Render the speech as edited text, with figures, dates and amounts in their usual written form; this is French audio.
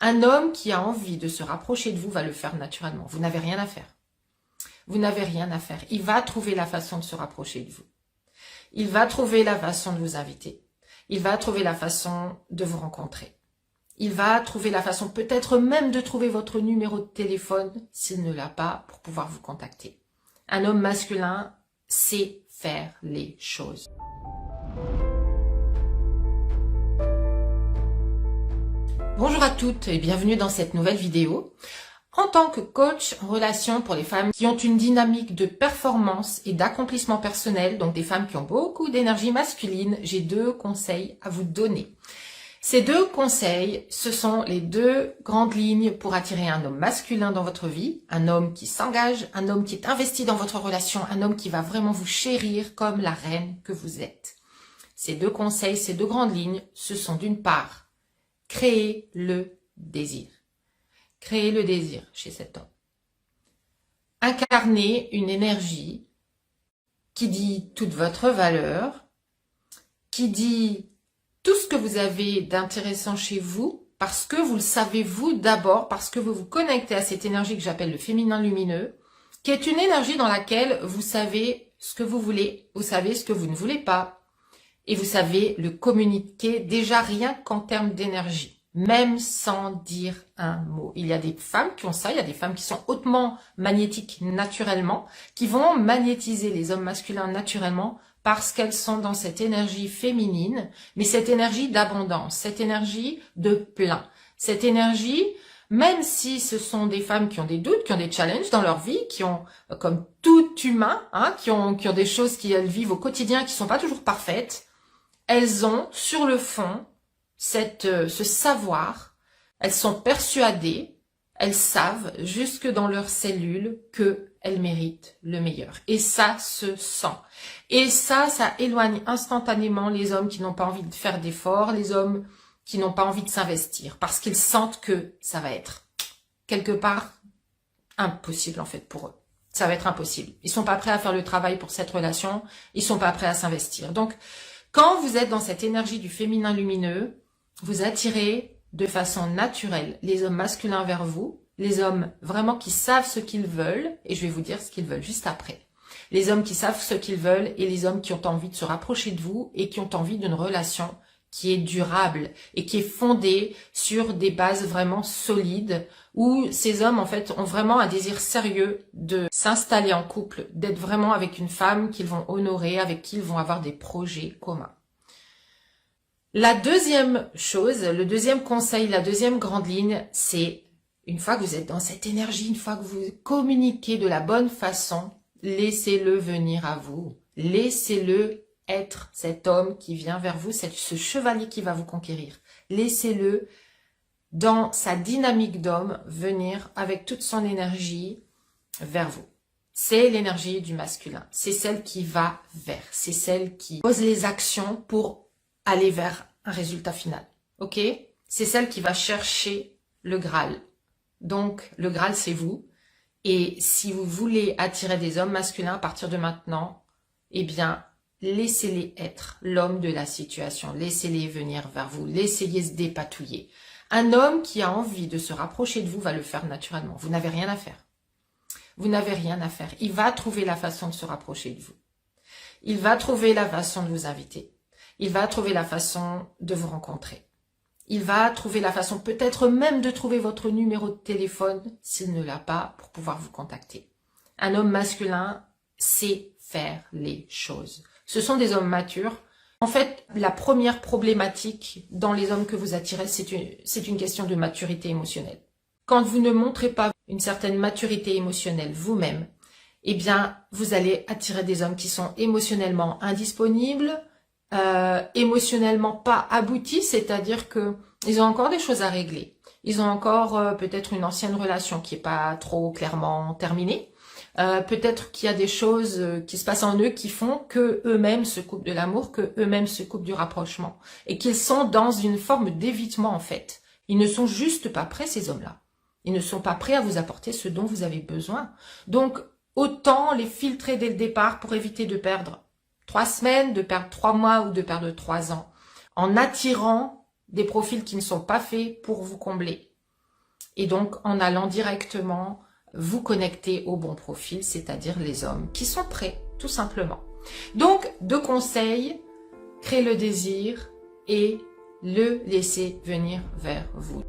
Un homme qui a envie de se rapprocher de vous va le faire naturellement. Vous n'avez rien à faire. Vous n'avez rien à faire. Il va trouver la façon de se rapprocher de vous. Il va trouver la façon de vous inviter. Il va trouver la façon de vous rencontrer. Il va trouver la façon peut-être même de trouver votre numéro de téléphone s'il ne l'a pas pour pouvoir vous contacter. Un homme masculin sait faire les choses. Bonjour à toutes et bienvenue dans cette nouvelle vidéo. En tant que coach en relation pour les femmes qui ont une dynamique de performance et d'accomplissement personnel, donc des femmes qui ont beaucoup d'énergie masculine, j'ai 2 conseils à vous donner. Ces 2 conseils, ce sont les 2 grandes lignes pour attirer un homme masculin dans votre vie, un homme qui s'engage, un homme qui est investi dans votre relation, un homme qui va vraiment vous chérir comme la reine que vous êtes. Ces 2 conseils, ces 2 grandes lignes, ce sont d'une part, créer le désir. Créer le désir chez cet homme. Incarner une énergie qui dit toute votre valeur, qui dit tout ce que vous avez d'intéressant chez vous, parce que vous le savez vous d'abord, parce que vous vous connectez à cette énergie que j'appelle le féminin lumineux, qui est une énergie dans laquelle vous savez ce que vous voulez, vous savez ce que vous ne voulez pas, et vous savez le communiquer déjà rien qu'en termes d'énergie, même sans dire un mot. Il y a des femmes qui ont ça, il y a des femmes qui sont hautement magnétiques naturellement, qui vont magnétiser les hommes masculins naturellement parce qu'elles sont dans cette énergie féminine, mais cette énergie d'abondance, cette énergie de plein, cette énergie, même si ce sont des femmes qui ont des doutes, qui ont des challenges dans leur vie, qui ont, comme tout humain, qui ont des choses qu'elles vivent au quotidien qui sont pas toujours parfaites, elles ont sur le fond ce savoir, elles sont persuadées, elles savent jusque dans leurs cellules qu'elles méritent le meilleur. Et ça se sent. Et ça éloigne instantanément les hommes qui n'ont pas envie de faire d'efforts, les hommes qui n'ont pas envie de s'investir, parce qu'ils sentent que ça va être quelque part impossible en fait pour eux. Ça va être impossible. Ils sont pas prêts à faire le travail pour cette relation, ils sont pas prêts à s'investir. Donc, quand vous êtes dans cette énergie du féminin lumineux, vous attirez de façon naturelle les hommes masculins vers vous, les hommes vraiment qui savent ce qu'ils veulent, et je vais vous dire ce qu'ils veulent juste après. Les hommes qui savent ce qu'ils veulent et les hommes qui ont envie de se rapprocher de vous et qui ont envie d'une relation qui est durable et qui est fondée sur des bases vraiment solides, où ces hommes en fait ont vraiment un désir sérieux de s'installer en couple, d'être vraiment avec une femme qu'ils vont honorer, avec qui ils vont avoir des projets communs. La deuxième chose, le deuxième conseil, la deuxième grande ligne, c'est une fois que vous êtes dans cette énergie, une fois que vous communiquez de la bonne façon, laissez-le venir à vous, laissez-le être cet homme qui vient vers vous, ce chevalier qui va vous conquérir. Laissez-le dans sa dynamique d'homme venir avec toute son énergie vers vous. C'est l'énergie du masculin. C'est celle qui va vers. C'est celle qui pose les actions pour aller vers un résultat final. Ok? C'est celle qui va chercher le Graal. Donc, le Graal, c'est vous. Et si vous voulez attirer des hommes masculins à partir de maintenant, eh bien, laissez-les être l'homme de la situation. Laissez-les venir vers vous. Laissez-les se dépatouiller. Un homme qui a envie de se rapprocher de vous va le faire naturellement. Vous n'avez rien à faire. Vous n'avez rien à faire. Il va trouver la façon de se rapprocher de vous. Il va trouver la façon de vous inviter. Il va trouver la façon de vous rencontrer. Il va trouver la façon peut-être même de trouver votre numéro de téléphone s'il ne l'a pas pour pouvoir vous contacter. Un homme masculin sait faire les choses. Ce sont des hommes matures. En fait, la première problématique dans les hommes que vous attirez, c'est une question de maturité émotionnelle. Quand vous ne montrez pas une certaine maturité émotionnelle vous-même, eh bien, vous allez attirer des hommes qui sont émotionnellement indisponibles, émotionnellement pas aboutis, c'est-à-dire que ils ont encore des choses à régler. Ils ont encore peut-être une ancienne relation qui est pas trop clairement terminée. Peut-être qu'il y a des choses qui se passent en eux qui font que eux-mêmes se coupent de l'amour, que eux-mêmes se coupent du rapprochement et qu'ils sont dans une forme d'évitement en fait. Ils ne sont juste pas prêts ces hommes-là. Ils ne sont pas prêts à vous apporter ce dont vous avez besoin. Donc autant les filtrer dès le départ pour éviter de perdre 3 semaines, de perdre 3 mois ou de perdre 3 ans en attirant des profils qui ne sont pas faits pour vous combler. Et donc, en allant directement vous connecter au bon profil, c'est-à-dire les hommes qui sont prêts, tout simplement. Donc, 2 conseils, créer le désir et le laisser venir vers vous.